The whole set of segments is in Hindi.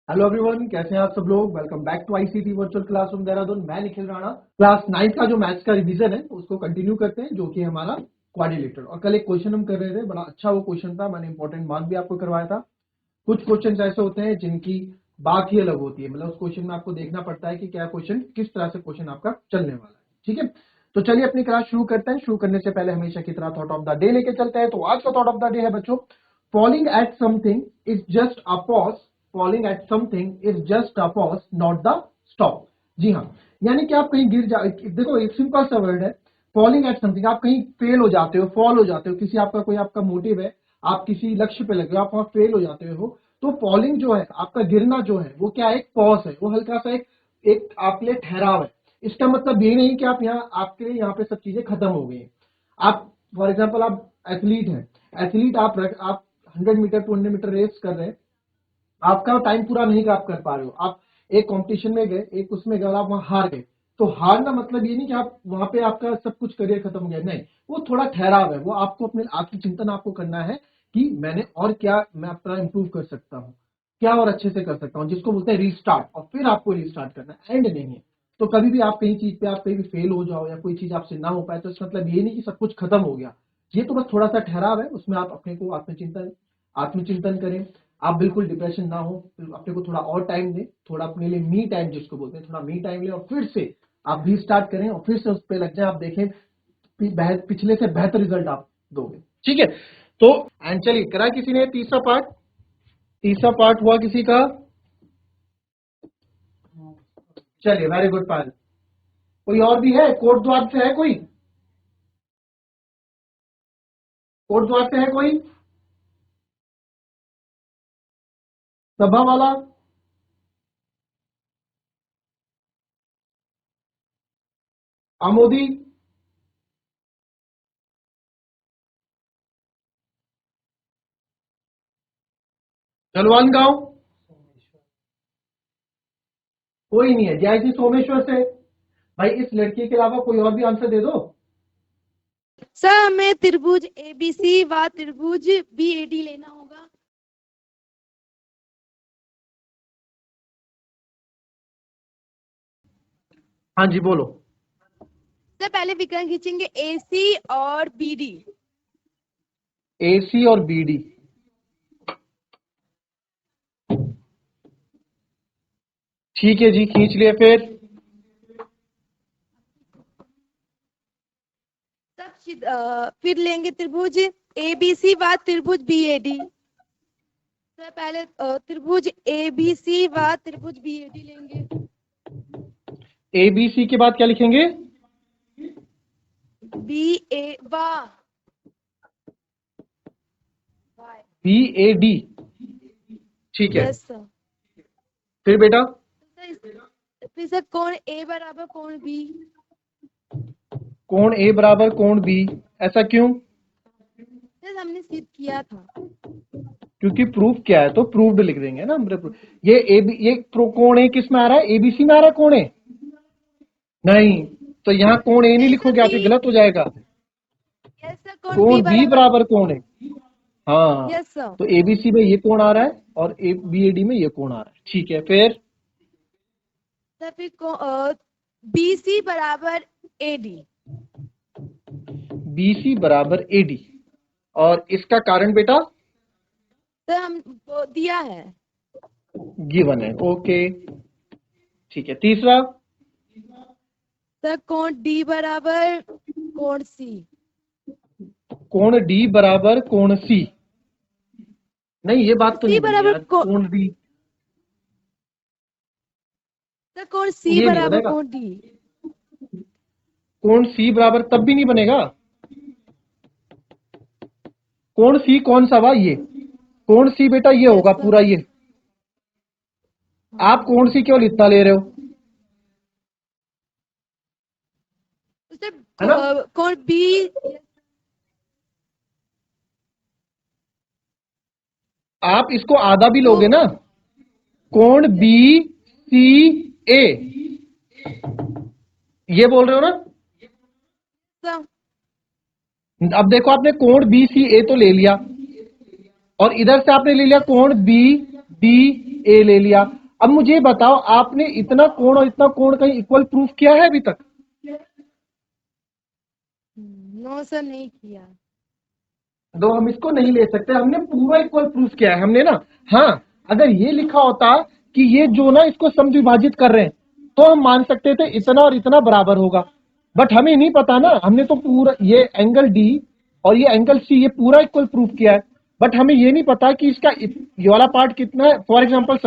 हेलो एवरीवन, कैसे हैं आप सब लोग। Welcome back to ICT virtual classroom Dehradun. मैं निखिल राणा। क्लास 9 का जो मैथ्स का रिवीजन है उसको कंटिन्यू करते हैं, जो कि हमारा क्वाड्रिलेटरल। और कल एक क्वेश्चन हम कर रहे थे, बड़ा अच्छा वो क्वेश्चन था, मैंने इंपॉर्टेंट मार्क भी आपको करवाया था। कुछ क्वेश्चन ऐसे होते हैं जिनकी बात ही अलग होती है, मतलब उस क्वेश्चन में आपको देखना पड़ता है कि क्या क्वेश्चन, किस तरह से क्वेश्चन आपका चलने वाला है। ठीक है, तो चलिए अपनी क्लास शुरू करते हैं। शुरू करने से पहले हमेशा की तरह थॉट ऑफ द डे लेके चलते हैं। तो आज का थॉट ऑफ द डे है बच्चों, falling at something is just a pause. Falling at something is just a pause, not the stop. जी हाँ, यानी कि आप कहीं गिर जा, देखो एक सिंपल सा वर्ड है फॉलिंग एट समथिंग। आप कहीं फेल हो जाते हो, फॉल हो जाते हो, किसी आपका कोई आपका मोटिव है, आप किसी लक्ष्य पे लगे हो, आप वहां फेल हो जाते हो। तो फॉलिंग जो है, आपका गिरना जो है, वो क्या है, एक पॉज है, वो हल्का सा एक आपके लिए ठहराव है। इसका मतलब ये नहीं कि आप यहाँ, आपके यहाँ पे सब चीजें खत्म हो गई हैं। आप फॉर एग्जाम्पल आप एथलीट हैं, एथलीट आप 100 मीटर 200 मीटर रेस कर रहे हैं, आपका टाइम पूरा नहीं आप कर पा रहे हो, आप एक कंपटीशन में गए, एक उसमें गए और आप वहां हार गए। तो हारना मतलब ये नहीं कि आप वहां पे आपका सब कुछ करियर खत्म हो गया, नहीं। वो थोड़ा ठहराव है, वो आपको अपने आत्मचिंतन आपको करना है कि मैंने और क्या मैं अपना इंप्रूव कर सकता हूँ, क्या और अच्छे से कर सकता हूँ, जिसको बोलते हैं रीस्टार्ट। और फिर आपको रीस्टार्ट करना है, एंड नहीं है। तो कभी भी आप कहीं चीज पे, आप कहीं भी फेल हो जाओ या कोई चीज आपसे ना हो पाए, तो इसका मतलब ये नहीं कि सब कुछ खत्म हो गया। ये तो बस थोड़ा सा ठहराव है, उसमें आप अपने को आत्मचिंतन आत्मचिंतन करें। आप बिल्कुल डिप्रेशन ना हो, अपने को थोड़ा और टाइम दें, थोड़ा अपने लिए मी टाइम जिसको बोलते हैं, थोड़ा मी टाइम लें और फिर से आप भी स्टार्ट करें और फिर से उस पर लग जाए। आप देखें पिछले से बेहतर रिजल्ट आप दोगे। ठीक है, तो एंड चलिए करा किसी ने तीसरा पार्ट। तीसरा पार्ट हुआ किसी का। चलिए वेरी गुड पाल। कोई और भी है, कोट द्वार से है कोई, कोट द्वार से है कोई, सभा वाला। आमोदी, जलवान गांव, कोई नहीं है। जय जी सोमेश्वर से। भाई इस लड़की के अलावा कोई और भी आंसर दे दो। सर हमें त्रिभुज एबीसी व त्रिभुज बीएडी लेना होगा। हाँ जी बोलो। सर पहले विकर्ण खींचेंगे एसी और बीडी। एसी और बीडी, ठीक है जी, खींच लिए। फिर लेंगे त्रिभुज एबीसी व त्रिभुज बीएडी। सर पहले त्रिभुज एबीसी व त्रिभुज बीएडी लेंगे। एबीसी के बाद क्या लिखेंगे। बी ए वाह बी ए डी, ठीक है। Yes sir. फिर बेटा, फिर सर कोण ए बराबर कोण बी। कोण ए बराबर कोण बी, ऐसा क्यों। सर हमने सिद्ध किया था। क्योंकि प्रूफ क्या है, तो प्रूव्ड लिख देंगे ना हम। ये ए बी, ये कोण ए किस में आ रहा है, एबीसी में आ रहा है कोण ए, नहीं। तो यहाँ कोण ए नहीं नहीं सर लिखोगे आप, ये बी। गलत हो जाएगा। यस सर कोण बी कोण बी बराबर। बराबर कोण ए, हाँ। Yes sir. तो एबीसी में ये कोण आ रहा है और ए बी ए डी में ये कोण आ रहा है, ठीक है। फिर सर फिर बीसी बराबर एडी। बीसी बराबर एडी, और इसका कारण बेटा सर हम वो दिया है। गिवन है, ओके, ठीक है। तीसरा, सर कोण डी बराबर कोण सी। कोण डी बराबर कोण सी, नहीं ये बात तो सी नहीं बनी बराबर यार। कोण डी, सर कोण सी ये नहीं बराबर बनेगा। कोण डी। कोण सी बराबर तब भी नहीं बनेगा। कोण सी कौन सा हुआ ये, कोण सी बेटा ये यस होगा सर। पूरा ये। आप कोण सी केवल इतना ले रहे हो, सर है ना। कोण बी। आप इसको आधा भी तो लोगे ना, कोण यस बी सी ए, ये बोल रहे हो ना। सर। अब देखो आपने कोण बी सी ए तो ले लिया, और इधर से आपने ले लिया यस कोण बी डी ए ले लिया। अब मुझे बताओ, आपने इतना कोण और इतना कोण कहीं इक्वल प्रूफ किया है अभी तक? नो सर, नहीं किया। तो हम इसको नहीं ले सकते, हमने पूरा इक्वल प्रूफ किया है हमने ना। हाँ, अगर ये लिखा होता कि ये जो ना इसको समद्विभाजित कर रहे हैं, तो हम मान सकते थे इतना और इतना बराबर होगा। बट हमें नहीं पता ना, हमने तो पूरा ये एंगल डी और ये एंगल सी ये पूरा इक्वल प्रूफ किया है। बट हमें ये नहीं पता कि इसका ये वाला पार्ट कितना है। फॉर एग्जाम्पल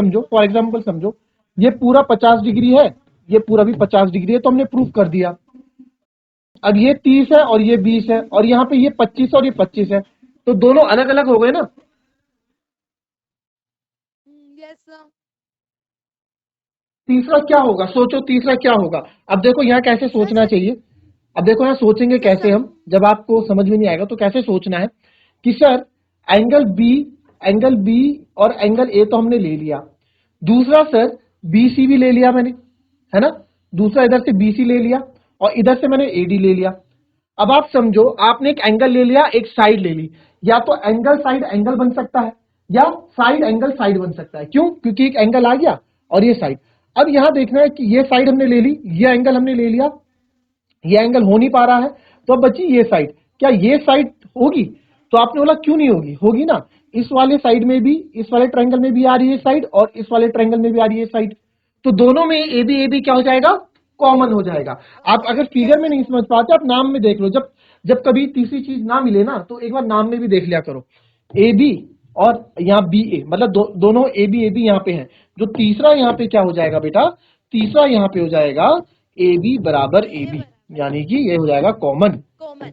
समझो, ये पूरा 50 डिग्री है, ये पूरा भी 50 डिग्री है, तो हमने प्रूफ कर दिया। अब ये 30 है और ये 20 है, और यहाँ पे ये 25 और ये 25 है, तो दोनों अलग अलग हो गए ना। Yes sir. तीसरा क्या होगा, सोचो तीसरा क्या होगा। अब देखो यहाँ कैसे सर सोचना चाहिए। अब देखो यहाँ सोचेंगे सर कैसे हम, जब आपको समझ में नहीं आएगा तो कैसे सोचना है कि सर एंगल बी और एंगल ए तो हमने ले लिया, दूसरा सर बी सी भी ले लिया मैंने, है ना। दूसरा इधर से बी सी ले लिया और इधर से मैंने ए डी ले लिया। अब आप समझो, आपने एक एंगल ले लिया, एक साइड ले ली, या तो एंगल साइड एंगल बन सकता है या साइड एंगल साइड बन सकता है। क्यों? क्योंकि एक एंगल आ गया और ये साइड। अब यहां देखना है कि ये साइड हमने ले ली, ये एंगल हमने ले लिया, ये एंगल हो नहीं पा रहा है, तो अब बची ये साइड। क्या ये साइड होगी? तो आपने बोला क्यों नहीं होगी, होगी ना। इस वाले साइड में भी, इस वाले ट्रायंगल में भी आ रही है साइड, और इस वाले ट्रायंगल में भी आ रही है साइड, तो दोनों में ए बी क्या हो जाएगा, कॉमन हो जाएगा। आप अगर फिगर में नहीं समझ पाते, आप नाम में देख लो। जब जब कभी तीसरी चीज ना मिले ना, तो एक बार नाम में भी देख लिया करो। ए बी और यहाँ बी ए, मतलब दोनों ए बी यहाँ पे हैं। जो तीसरा यहाँ पे क्या हो जाएगा बेटा, तीसरा यहाँ पे हो जाएगा ए बी बराबर ए ए बी, बराबर यानी कि ये हो जाएगा कॉमन। कॉमन।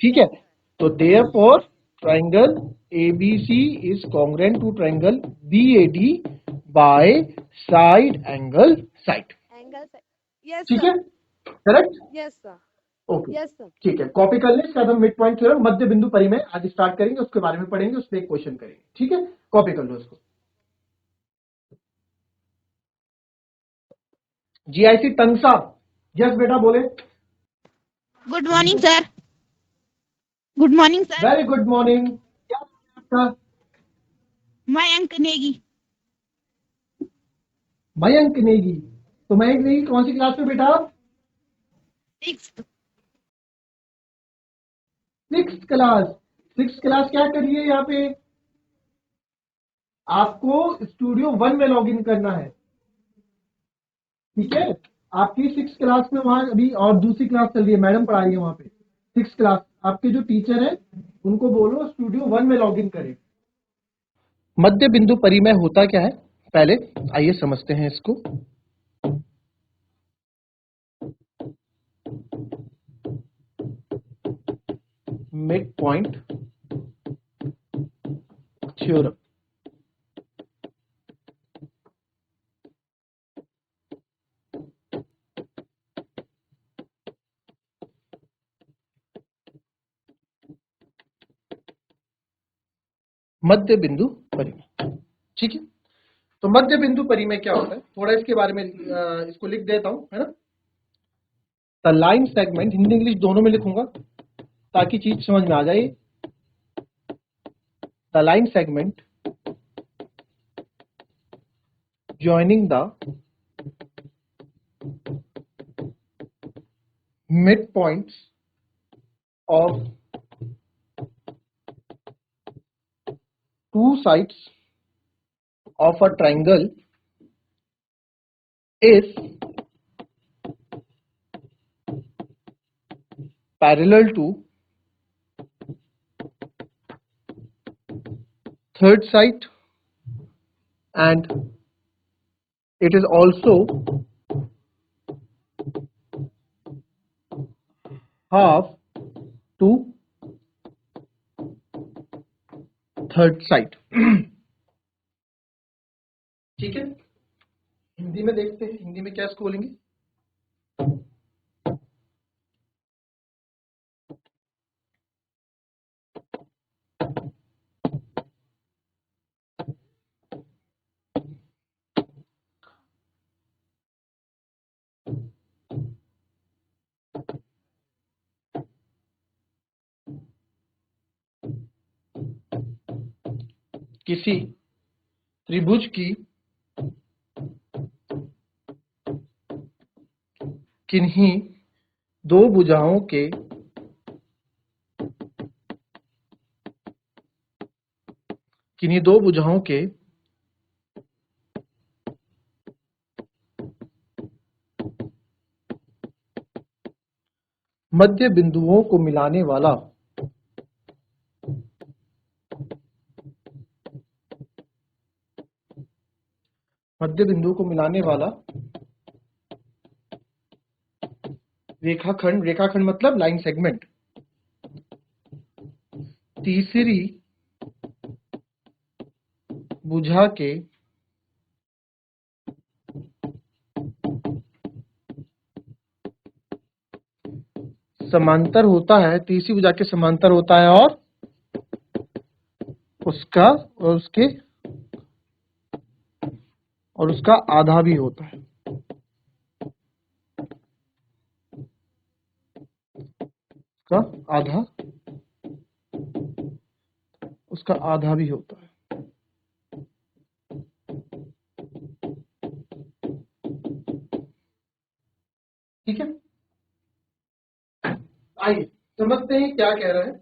ठीक है, तो therefore triangle ABC is congruent to triangle BAD by side angle side. Angle sir. Yes ठीक सर। है, correct. Yes sir. Okay, yes sir. ठीक है, कॉपी कर ले। इसका हम मिड पॉइंट थ्योरम मध्य बिंदु परिमेय आज स्टार्ट करेंगे, उसके बारे में पढ़ेंगे, उस पर एक क्वेश्चन करेंगे। ठीक है, कॉपी कर लो इसको। जीआईसी तंसा, यस बेटा बोले। Good morning sir. Good morning sir. Very good morning. क्या नाम है आपका? मयंक नेगी। मयंक नेगी। तो मयंक नेगी कौन सी क्लास में बेटा आप? 6th। Six class. Six class क्या करिए यहाँ पे, आपको स्टूडियो 1 में लॉगिन करना है। ठीक है, आपकी सिक्स क्लास में वहां अभी और दूसरी क्लास चल रही है, मैडम पढ़ा रही है वहां पे। सिक्स क्लास आपके जो टीचर है उनको बोलो स्टूडियो 1 में लॉगिन करें। मध्य बिंदु परिमेय होता क्या है, पहले आइए समझते हैं इसको। Mid point theorem. मध्य बिंदु परिमेय, ठीक है। तो मध्य बिंदु परिमेय क्या होता है, थोड़ा इसके बारे में इसको लिख देता हूं, है ना। The line segment, Hindi English दोनों में लिखूंगा ताकि चीज समझ में आ जाए। The line segment joining the midpoints of two sides of a triangle is parallel to third side, and it is also half to third side. ठीक है, हिंदी में देखते हैं, हिंदी में क्या इसको बोलेंगे। किसी त्रिभुज की किन्हीं दो भुजाओं के मध्य बिंदुओं को मिलाने वाला रेखाखंड मतलब लाइन सेगमेंट तीसरी भुजा के समांतर होता है, तीसरी भुजा के समांतर होता है और उसका आधा भी होता है। उसका आधा भी होता है। ठीक है, आइए समझते हैं क्या कह रहा है।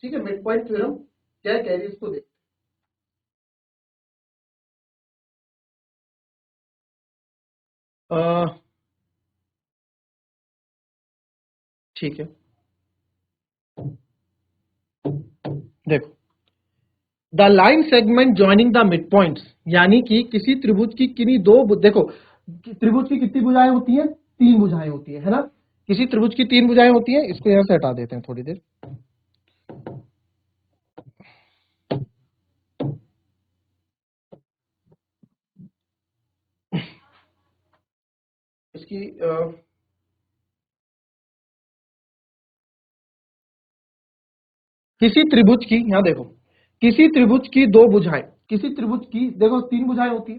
ठीक है, मिड पॉइंट थ्योरम क्या कह रही है इसको देखते हैं। ठीक है, देखो, the line segment joining the mid points, यानी कि किसी त्रिभुज की किन्हीं देखो त्रिभुज की कितनी भुजाएं होती हैं? 3 भुजाएं होती है ना। किसी त्रिभुज की 3 भुजाएं होती हैं। इसको यहां से हटा देते हैं थोड़ी देर। इसकी किसी त्रिभुज की, यहां देखो, किसी त्रिभुज की 2 भुजाएं, किसी त्रिभुज की देखो 3 भुजाएं होती है।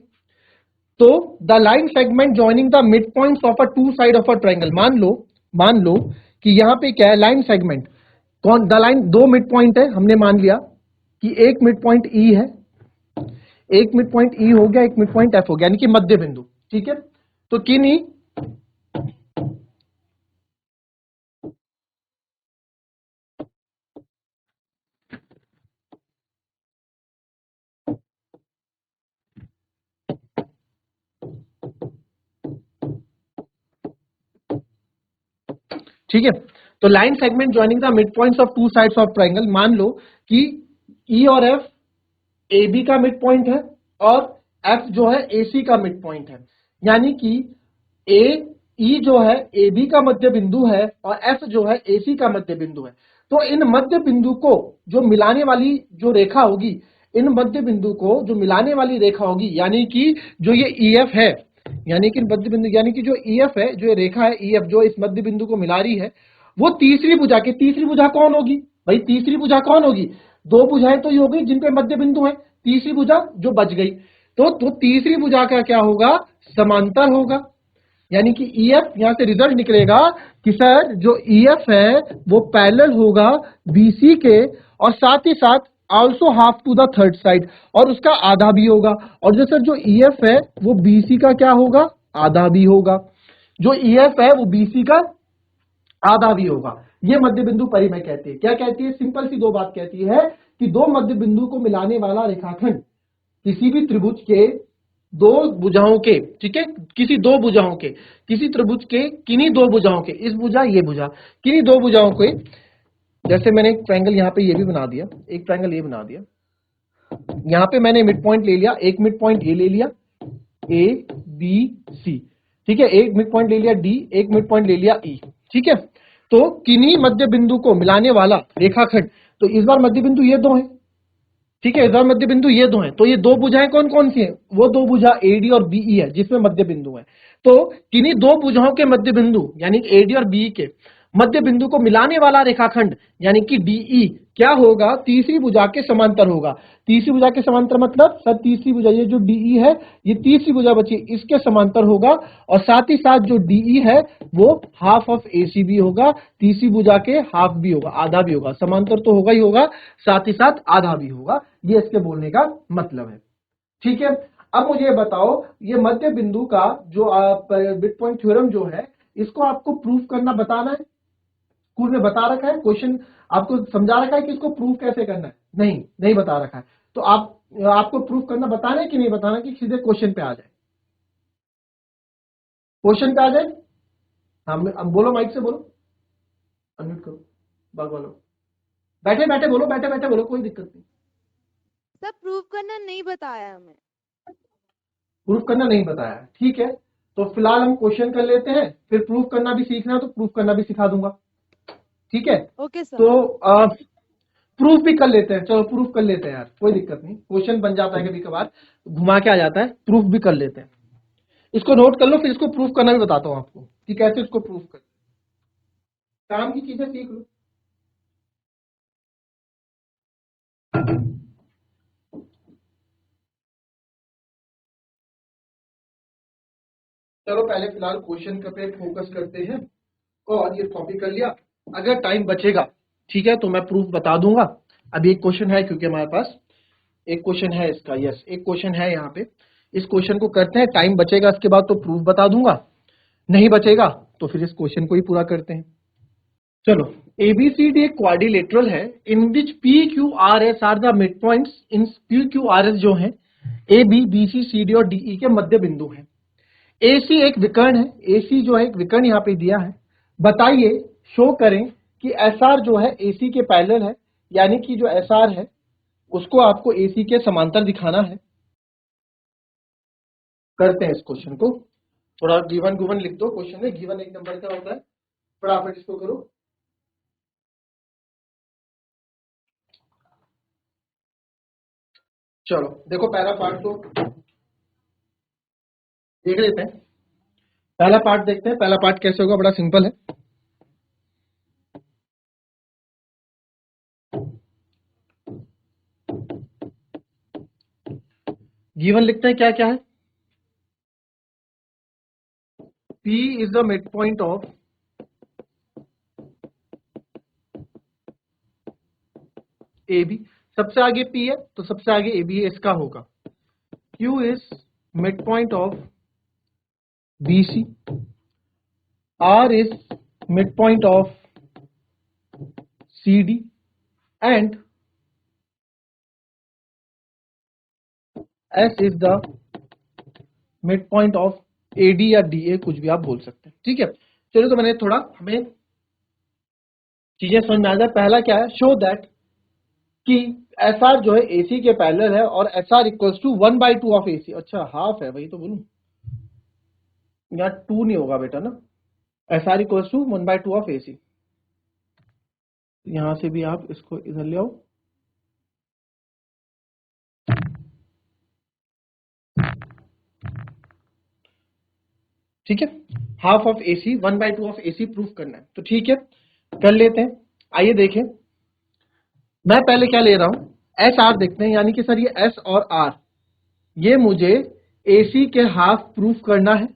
तो the line segment joining the mid points of a two side of a triangle, मान लो कि यहां पे क्या है, लाइन सेगमेंट। कौन? द लाइन, 2 मिड पॉइंट है, हमने मान लिया कि एक मिड पॉइंट ई है, एक मिड पॉइंट ई हो गया, एक मिड पॉइंट एफ हो गया, यानी कि मध्य बिंदु। ठीक है, तो किन्हीं ठीक है, तो line segment joining the mid points of two sides of triangle, मान लो कि ई और एफ ए बी का मिड पॉइंट है और एफ जो है ए सी का मिड पॉइंट है, यानी कि ए ई जो है ए बी का मध्य बिंदु है और एफ जो है ए सी का मध्य बिंदु है। तो इन मध्य बिंदु को जो मिलाने वाली जो रेखा होगी, इन मध्य बिंदु को जो मिलाने वाली रेखा होगी, यानी कि जो ये ई एफ है, यानी कि मध्य बिंदु, यानी कि जो ई एफ है, जो ये रेखा है ई एफ जो इस मध्य बिंदु को मिला रही है, वो तीसरी भुजा की, तीसरी भुजा कौन होगी भाई? तीसरी भुजा कौन होगी? 2 भुजाएं तो ये हो गई जिनपे मध्य बिंदु है, तीसरी भुजा जो बच गई, तो तीसरी भुजा का क्या होगा? समांतर होगा। यानी कि ई एफ, यहां से रिजल्ट निकलेगा कि सर जो ई एफ है वो पैरेलल होगा बीसी के, और साथ ही साथ also half to the third side, और उसका आधा भी होगा। और जो सर जो ई एफ है वो बीसी का क्या होगा? आधा भी होगा। जो ई एफ है वो बीसी का आधा भी होगा। ये मध्य बिंदु परिमेय कहती है। क्या कहती है? सिंपल सी 2 बात कहती है कि 2 मध्य बिंदु को मिलाने वाला रेखाखंड किसी भी त्रिभुज के 2 भुजाओं के, ठीक है, किसी 2 भुजाओं के, किसी त्रिभुज के किन्हीं 2 भुजाओं के, इस भुजा ये भुजा, किन्हीं 2 भुजाओं के, जैसे मैंने एक ट्रायंगल यहां पे ये भी बना दिया, एक ट्रायंगल ये बना दिया, यहां पे मैंने मिड पॉइंट ले लिया, एक मिड पॉइंट ये ले लिया ए बी सी, ठीक है, एक मिड पॉइंट ले लिया डी, एक मिड पॉइंट ले लिया ई। ठीक है, तो किन्हीं मध्य बिंदु को मिलाने वाला रेखाखंड, तो इस बार मध्य बिंदु ये 2 है, ठीक है, इस बार मध्य बिंदु ये 2 हैं, तो ये 2 भुजाएं कौन कौन सी हैं? वो 2 भुजा एडी और बीई है जिसमें मध्य बिंदु है। तो किन्हीं 2 भुजाओं के मध्य बिंदु यानी एडी और बीई के मध्य बिंदु को मिलाने वाला रेखाखंड यानी कि डीई क्या होगा? तीसरी भुजा के समांतर होगा। तीसरी भुजा के समांतर मतलब सर तीसरी भुजा, ये जो डीई है ये तीसरी भुजा बची, इसके समांतर होगा, और साथ ही साथ जो डीई है वो हाफ ऑफ एसी भी होगा, तीसरी भुजा के हाफ भी होगा, आधा भी होगा, समांतर तो होगा ही होगा, साथ ही साथ आधा भी होगा। ये इसके बोलने का मतलब है। ठीक है, अब मुझे बताओ ये मध्य बिंदु का जो मिड पॉइंट थ्योरम जो है इसको आपको प्रूफ करना बताना है, स्कूल में बता रखा है, क्वेश्चन आपको समझा रखा है कि इसको प्रूफ कैसे करना है? नहीं बता रखा है। तो आपको प्रूफ करना बताना है कि नहीं बताना, कि सीधे क्वेश्चन पे आ जाए? क्वेश्चन पे आ जाए। हम बोलो, माइक से बोलो, अनम्यूट करो, बाग वालों, बैठे बैठे बोलो, बैठे बैठे बोलो, कोई दिक्कत नहीं। सर प्रूव करना नहीं बताया हमें। प्रूफ करना नहीं बताया, ठीक है। तो फिलहाल हम क्वेश्चन कर लेते हैं, फिर प्रूफ करना भी सीखना है तो प्रूफ करना भी सिखा दूंगा, ठीक है। Okay sir. तो प्रूफ भी कर लेते हैं, चलो प्रूफ कर लेते हैं यार, कोई दिक्कत नहीं, क्वेश्चन बन जाता है कभी कभार, घुमा के आ जाता है, प्रूफ भी कर लेते हैं। इसको नोट कर लो, फिर इसको प्रूफ करना भी बताता हूं आपको कि कैसे इसको प्रूफ कर, काम की चीजें सीख लो। चलो पहले फिलहाल क्वेश्चन पे फोकस करते हैं, और ये कॉपी कर लिया। अगर टाइम बचेगा, ठीक है, तो मैं प्रूफ बता दूंगा। अभी एक क्वेश्चन है, क्योंकि हमारे पास एक क्वेश्चन है इसका, यस एक क्वेश्चन है यहाँ पे, इस क्वेश्चन को करते हैं, टाइम बचेगा इसके बाद तो प्रूफ बता दूंगा, नहीं बचेगा तो फिर इस क्वेश्चन को ही पूरा करते हैं। चलो, एबीसीडी एक क्वाड्रिलेटरल है in which P Q R S are the mid points, in P Q R S जो है A B B C C D और डी ई के मध्य बिंदु है। एसी एक विकर्ण है, एसी जो है एक विकर्ण यहाँ पे दिया है। बताइए, शो करें कि एसआर जो है एसी के पैरेलल है, यानी कि जो एसआर है उसको आपको एसी के समांतर दिखाना है। करते हैं इस क्वेश्चन को, थोड़ा गिवन गुवन लिख दो, क्वेश्चन में गिवन एक नंबर का होता है, फटाफट इसको करो। चलो देखो, पहला पार्ट तो देख लेते हैं, पहला पार्ट देखते हैं, पहला पार्ट कैसे होगा, बड़ा सिंपल है। गिवन लिखते हैं, क्या क्या है? P is the midpoint of AB, सबसे आगे P है तो सबसे आगे AB है, इसका होगा। Q is midpoint of BC, R is midpoint of CD and S is the midpoint of AD या DA, कुछ भी आप बोल सकते हैं, ठीक है। चलो, तो मैंने थोड़ा, हमें चीजें समझ में आ जाए। पहला क्या है, शो दैट कि एस आर जो है एसी के पैरेलल है और S R equals to 1/2 of AC. अच्छा, हाफ है, वही तो बोलूं, यहाँ 2 नहीं होगा बेटा ना, S R equals to 1/2 of AC. यहां से भी आप इसको इधर ले आओ, ठीक है। Half of AC, 1/2 of AC proof करना है, तो ठीक है, कर लेते हैं। आइए देखें, मैं पहले क्या ले रहा हूं, एस आर देखते हैं, यानी कि सर ये एस और आर, ये मुझे एसी के हाफ प्रूफ करना है।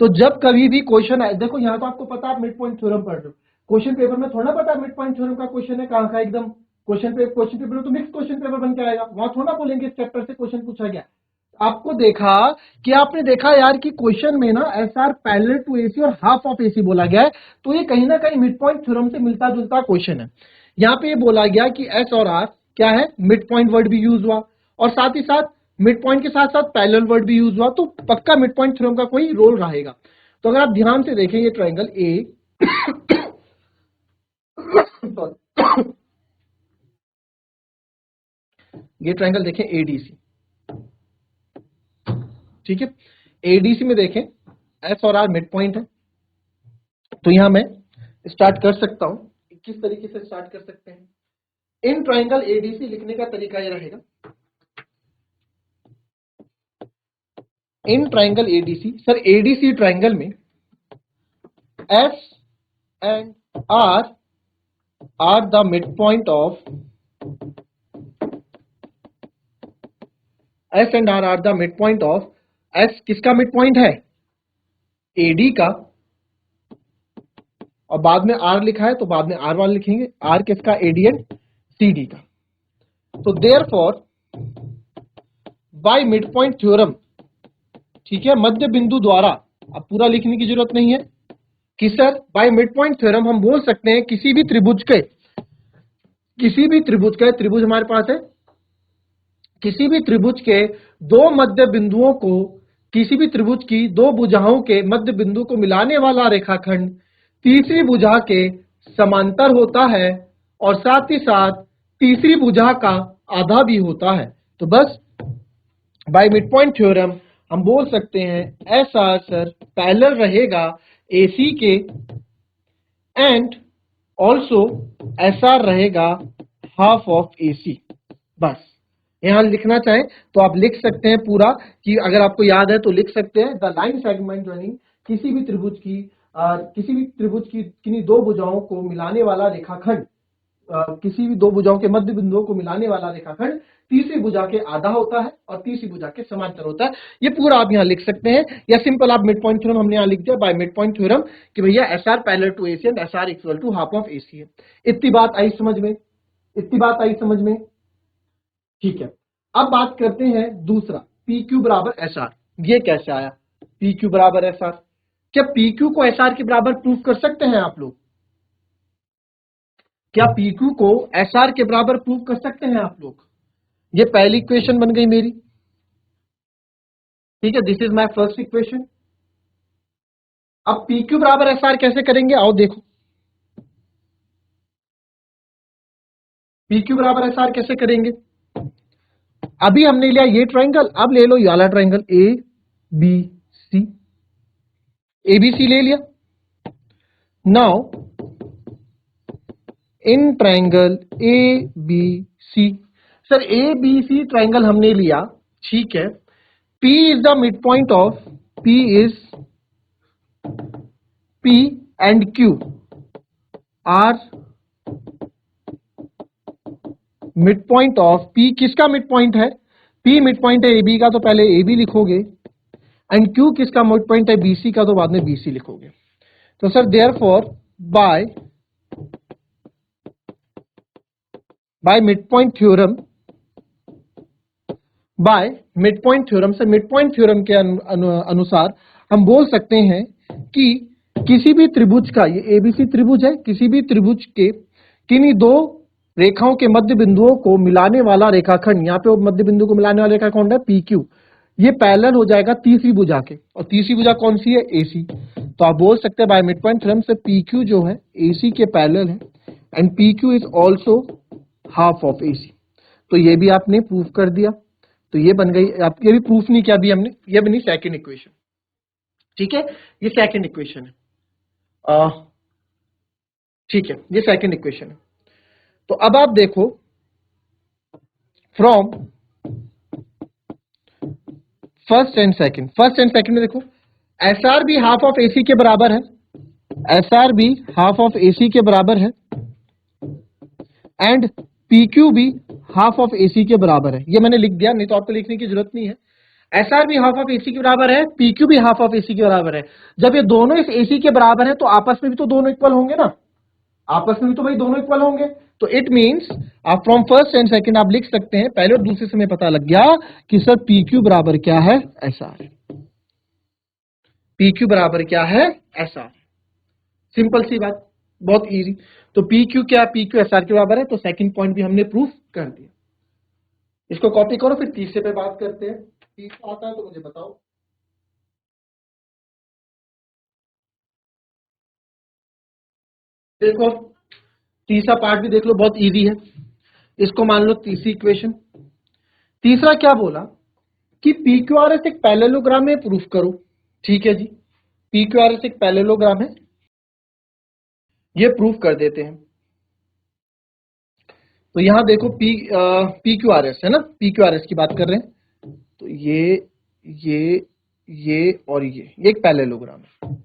तो जब कभी भी क्वेश्चन आए, देखो यहाँ तो आपको पता, आप मिड पॉइंट थ्योरम पढ़ रहे हो, क्वेश्चन पेपर में थोड़ा पता मिड पॉइंट थ्योरम का क्वेश्चन है कहाँ का, एकदम क्वेश्चन पेपर में तो मिक्स क्वेश्चन पेपर बन के आएगा, वहां थोड़ा बोलेंगे इस चैप्टर से क्वेश्चन पूछा गया। आपको देखा कि आपने देखा यार कि क्वेश्चन में ना S R parallel to AC और हाफ ऑफ एसी बोला गया है, तो ये कहीं ना कहीं मिड पॉइंट थ्योरम से मिलता जुलता क्वेश्चन है। यहाँ पे ये बोला गया कि एस और आर क्या है, मिड पॉइंट वर्ड भी यूज हुआ, और साथ ही साथ मिड पॉइंट के साथ साथ पैरेलल वर्ड भी यूज हुआ, तो पक्का मिड पॉइंट थ्योरम का कोई रोल रहेगा। तो अगर आप ध्यान से देखें, ये ट्राइंगल ए ये ट्राइंगल देखें एडीसी, ठीक है, एडीसी में देखें एस और आर मिड पॉइंट है। तो यहां मैं स्टार्ट कर सकता हूं, किस तरीके से स्टार्ट कर सकते हैं, इन ट्राइंगल एडीसी लिखने का तरीका ये रहेगा, in triangle A D C, sir A D C triangle में S and R the mid point of, S and R the mid point of, S किसका मिड पॉइंट है, एडी का, और बाद में आर लिखा है तो बाद में आर वाला लिखेंगे, आर किसका, एडी एंड सीडी का। तो therefore by mid point theorem, ठीक है, मध्य बिंदु द्वारा, अब पूरा लिखने की जरूरत नहीं है, कि sir bye mid point theorem हम बोल सकते हैं किसी भी त्रिभुज का त्रिभुज हमारे पास है, किसी भी त्रिभुज के दो मध्य बिंदुओं को, किसी भी त्रिभुज की दो भुजाओं के मध्य बिंदु को मिलाने वाला रेखाखंड तीसरी भुजा के समांतर होता है और साथ ही साथ तीसरी भुजा का आधा भी होता है। तो बस बाय मिड पॉइंट थ्योरम हम बोल सकते हैं एस आर सर पैरेलल रहेगा AC के एंड ऑल्सो एस आर रहेगा हाफ ऑफ AC। बस यहां लिखना चाहें तो आप लिख सकते हैं पूरा, कि अगर आपको याद है तो लिख सकते हैं द लाइन सेगमेंट जॉइनिंग किसी भी त्रिभुज की किन्हीं दो भुजाओं को मिलाने वाला रेखाखंड, किसी भी दो भुजाओं के मध्य बिंदुओं को मिलाने वाला रेखाखंड तीसरी भुजा के आधा होता है और तीसरी भुजा के समांतर होता है। ये पूरा आप यहां लिख सकते हैं, या सिंपल आप मिड पॉइंट थ्योरम हमने यहां लिख दिया बाय मिड पॉइंट थ्योरम कि भैया S R parallel to AC and S R equal to half of AC है। इतनी बात आई समझ में? ठीक है, अब बात करते हैं दूसरा, PQ बराबर SR। ये कैसे आया PQ बराबर SR? क्या PQ को SR के बराबर प्रूव कर सकते हैं आप लोग? क्या PQ को SR के बराबर प्रूव कर सकते हैं आप लोग? ये पहली इक्वेशन बन गई मेरी, ठीक है, this is my first equation. अब PQ बराबर SR कैसे करेंगे, आओ देखो। PQ बराबर SR कैसे करेंगे? अभी हमने लिया ये ट्राइंगल, अब ले लो ये वाला ट्राइंगल ABC। ABC ले लिया। Now in triangle ABC, sir ABC triangle हमने लिया, ठीक है। P is the mid point of P and Q are mid point of P। किसका मिड पॉइंट है? P मिड पॉइंट है AB का, तो पहले AB लिखोगे, एंड Q किसका मिड पॉइंट है? BC का, तो बाद में BC लिखोगे। तो sir therefore by mid point theorem, से मिड पॉइंट थ्योरम के अनुसार हम बोल सकते हैं कि किसी भी त्रिभुज का, ये ABC त्रिभुज है, किसी भी त्रिभुज के किन्हीं दो रेखाओं के मध्य बिंदुओं को मिलाने वाला रेखाखंड, यहाँ पे मध्य बिंदु को मिलाने वाला रेखाखंड है PQ, ये पैरेलल हो जाएगा तीसरी भुजा के, और तीसरी भुजा कौन सी है? AC। तो आप बोल सकते हैं बाय मिड पॉइंट थ्योरम से PQ जो है AC के पैरेलल है and PQ is also half of AC। तो ये भी आपने प्रूफ कर दिया। तो ये बन गई, आप ये भी प्रूफ नहीं किया अभी हमने, ये बनी सेकंड इक्वेशन, ठीक है, ये सेकंड इक्वेशन है, ठीक है, ये सेकंड इक्वेशन है। तो अब आप देखो फ्रॉम फर्स्ट एंड सेकंड में देखो SR भी हाफ ऑफ AC के बराबर है, SR भी हाफ ऑफ AC के बराबर है एंड PQ भी हाफ ऑफ AC के बराबर है। ये मैंने लिख दिया, नहीं तो आपको लिखने की जरूरत नहीं है। SR भी हाफ ऑफ AC के बराबर है, PQ भी हाफ ऑफ AC के बराबर है। जब ये दोनों इस AC के बराबर है तो आपस में भी तो दोनों इक्वल होंगे ना, आपस में भी तो भाई दोनों इक्वल होंगे। तो इट मींस आप फ्रॉम फर्स्ट एंड सेकंड आप लिख सकते हैं, पहले और दूसरे से हमें पता लग गया कि सर PQ बराबर क्या है? SR। PQ बराबर क्या है? SR। सिंपल सी बात, बहुत इजी। तो PQ क्या? PQ SR के बराबर है, तो सेकंड पॉइंट भी हमने प्रूफ कर दिया। इसको कॉपी करो, फिर तीसरे पे बात करते हैं। तीसरा आता है तो मुझे बताओ। देखो तीसरा पार्ट भी देख लो, बहुत इजी है। इसको मान लो तीसरी इक्वेशन। तीसरा क्या बोला कि PQRS एक पैरेललोग्राम है, प्रूफ करो। ठीक है जी, PQRS एक पैरेललोग्राम है, ये प्रूफ कर देते हैं। तो यहां देखो PQRS है ना, PQRS की बात कर रहे हैं। तो ये और ये एक पैरेललोग्राम है।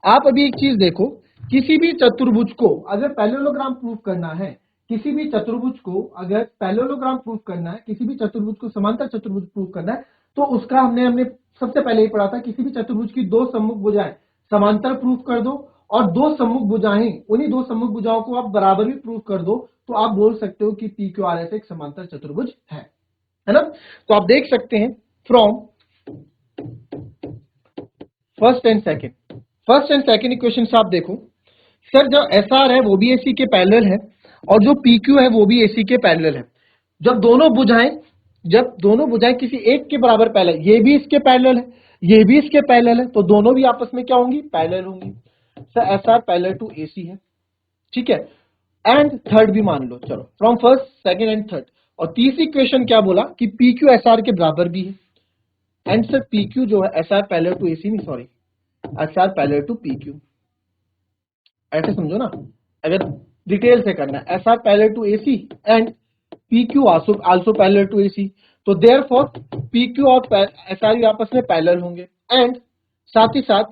आप अभी एक चीज देखो, किसी भी चतुर्भुज को अगर पैरेललोग्राम प्रूफ करना है, किसी भी चतुर्भुज को अगर पैरेललोग्राम प्रूफ करना है, किसी भी चतुर्भुज को समांतर चतुर्भुज प्रूफ करना है, तो उसका हमने सबसे पहले ही पढ़ा था, किसी भी चतुर्भुज की दो सम्मुख भुजाएं समांतर प्रूफ कर दो, और दो सम्मुख भुजाएं, उन्हीं दो सम्मुख भुजाओं को आप बराबर भी प्रूफ कर दो, तो आप बोल सकते हो कि PQRS एक समांतर चतुर्भुज है ना। तो आप देख सकते हैं from first first and second equation से आप देखो सर, जो एस आर है वो भी एसी के पैरेलल है और जो पी क्यू है वो भी एसी के पैरेलल है। जब दोनों भुजाएं किसी एक के बराबर पैरेलल, ये भी इसके पैरेलल है, ये भी इसके पैरेलल है, तो दोनों भी आपस में क्या होंगी, पैरेलल होंगी। Sir S R parallel to AC है, ठीक है। एंड थर्ड भी मान लो, चलो from first second and third. और तीसरी इक्वेशन क्या बोला कि पी क्यू एस आर के बराबर भी है। एंड सर पी क्यू जो है S R parallel to A C नहीं, sorry, S R parallel to P Q, ऐसे समझो ना, अगर डिटेल से करना है, S R parallel to A C and P Q also parallel to A C, तो देयरफॉर पी क्यू और एस आर आपस में पैरेलल होंगे। एंड साथ ही साथ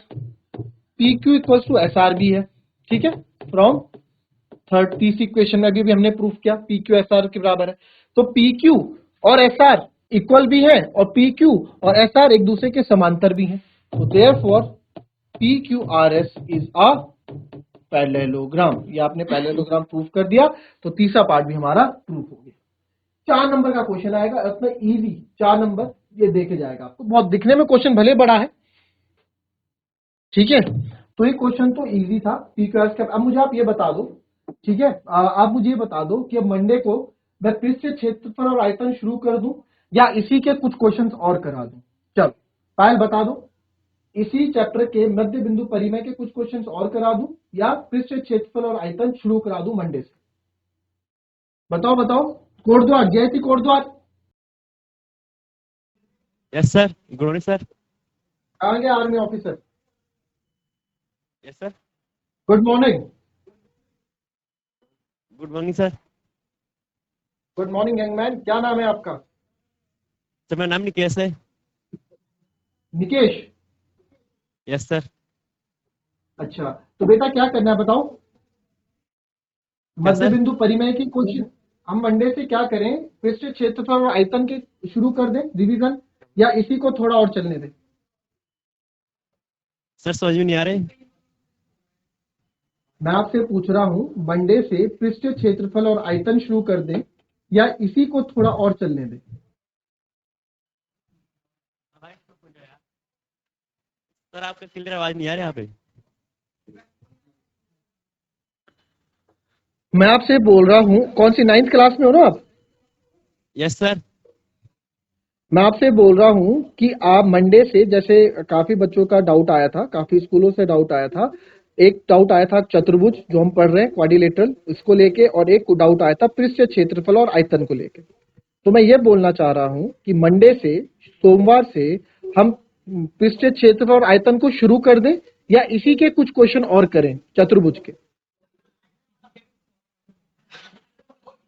P Q equals to S R भी है, ठीक है। फ्रॉम थर्ड तीसरी इक्वेशन में भी हमने प्रूफ किया पी क्यू एस आर के बराबर है, तो पी क्यू और एस आर इक्वल भी है और पी क्यू और एस आर एक दूसरे के समांतर भी हैं, तो therefore P Q R S is a parallelogram. ये आपने पैरेललोग्राम प्रूफ कर दिया, तो तीसरा पार्ट भी हमारा प्रूफ हो गया। 4 नंबर का क्वेश्चन आएगा, इतना इजी 4 नंबर ये देके जाएगा आपको, बहुत दिखने में क्वेश्चन भले बड़ा है, ठीक है। तो ये क्वेश्चन तो इजी था पी क्यू आर एस का। अब मुझे आप ये बता दो, ठीक है, आप मुझे ये बता दो कि अब मंडे को मैं पृष्ठ से क्षेत्रफल और आयतन शुरू कर दूं या इसी के कुछ क्वेश्चंस और करा दूं। चल पायल बता दो, इसी चैप्टर के मध्य बिंदु परिमेय के कुछ क्वेश्चंस और करा दूं या पृष्ठ से क्षेत्रफल और आयतन शुरू करा दूं मंडे से, बताओ बताओ। कोटद्वार, जयती Kotdwar. Yes sir, good morning sir. कहाँ गया army officer? Yes sir, good morning. Good morning sir. Good morning young man, क्या नाम है आपका? सर मेरा नाम निकेश है। निकेश? Yes sir. अच्छा, तो बेटा क्या करना है बताओ। क्या मध्य सर? बिंदु परिमेय की क्वेश्चन हम मंडे से क्या करें, पृष्ठ क्षेत्रफल और आयतन के शुरू कर दें रिवीजन, या इसी को थोड़ा और चलने दें? सर समझ में नहीं आ रहे। मैं आपसे पूछ रहा हूं मंडे से पृष्ठ क्षेत्रफल और आयतन शुरू कर दें या इसी को थोड़ा और चलने दें? सर आपका क्लियर आवाज नहीं आ रही यहाँ पे। मैं आपसे बोल रहा हूं, कौन सी 9th क्लास में हो ना आप? Yes sir. मैं आपसे बोल रहा हूं कि आप मंडे से, जैसे काफी बच्चों का डाउट आया था, काफी स्कूलों से डाउट आया था, एक डाउट आया था चतुर्भुज जो हम पढ़ रहे हैं क्वाड्रिलेटरल, इसको लेके, और एक डाउट आया था पृष्ठ क्षेत्रफल और आयतन को लेके। तो मैं ये बोलना चाह रहा हूं कि मंडे से, सोमवार से हम पृष्ठ क्षेत्रफल और आयतन को शुरू कर दें या इसी के कुछ क्वेश्चन और करें चतुर्भुज के?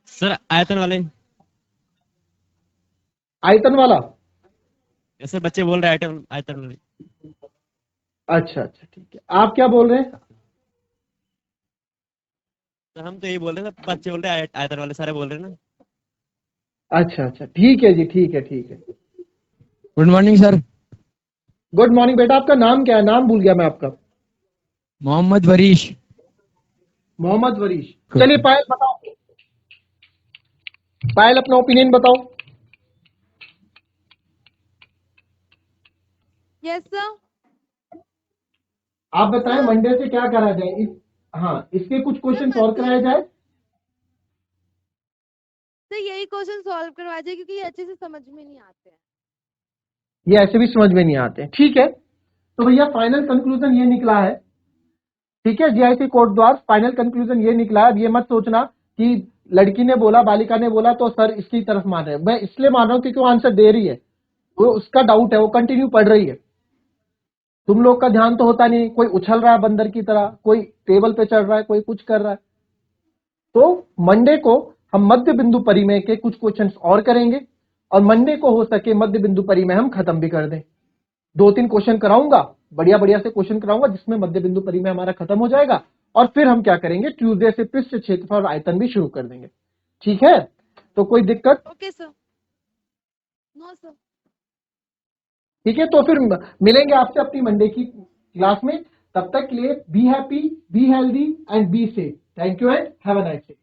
सर आयतन वाले। आयतन वाला? यस सर, बच्चे बोल रहे हैं आयतन आयतन वाले। अच्छा अच्छा ठीक है, आप क्या बोल रहे हैं? सर हम तो यही बोल रहे हैं, बच्चे बोल रहे हैं आयतन वाले, सारे बोल रहे हैं ना। अच्छा अच्छा ठीक है जी, ठीक है ठीक है। Good morning sir. Good morning बेटा, आपका नाम क्या है? नाम भूल गया मैं आपका। मोहम्मद वरीश। मोहम्मद वरीश। चलिए पायल बताओ, पायल अपना ओपिनियन बताओ। Yes sir. आप बताएं मंडे से क्या करा जाए, हाँ इसके कुछ क्वेश्चन और कराए जाए। सर यही क्वेश्चन सॉल्व करवा दीजिए क्योंकि ये अच्छे से समझ में नहीं आते हैं। ये ऐसे भी समझ में नहीं आते, ठीक है। तो भैया फाइनल कंक्लूजन ये निकला है, ठीक है, जीआईसी कोर्ट द्वारा फाइनल कंक्लूजन ये निकला है। अब ये मत सोचना कि लड़की ने बोला, बालिका ने बोला तो सर इसकी तरफ मान रहे हैं। मैं इसलिए मान रहा हूं क्योंकि वो आंसर दे रही है, वो उसका डाउट है, वो कंटिन्यू पढ़ रही है। तुम लोग का ध्यान तो होता नहीं, कोई उछल रहा है बंदर की तरह, कोई टेबल पे चढ़ रहा है, कोई कुछ कर रहा है। तो मंडे को हम मध्य बिंदु परिमेय के कुछ क्वेश्चंस और करेंगे और मंडे को हो सके मध्य बिंदु परिमेय हम खत्म भी कर दें। 2-3 क्वेश्चन कराऊंगा, बढ़िया बढ़िया से क्वेश्चन कराऊंगा जिसमें मध्य बिंदु परिमेय हमारा खत्म हो जाएगा, और फिर हम क्या करेंगे, ट्यूसडे से पृष्ठ क्षेत्रफल और आयतन भी शुरू कर देंगे, ठीक है। तो कोई दिक्कत? Okay sir. No sir. ठीक है, तो फिर मिलेंगे आपसे अपनी मंडे की क्लास में। तब तक के लिए be happy, be healthy and be safe. Thank you and have a nice day.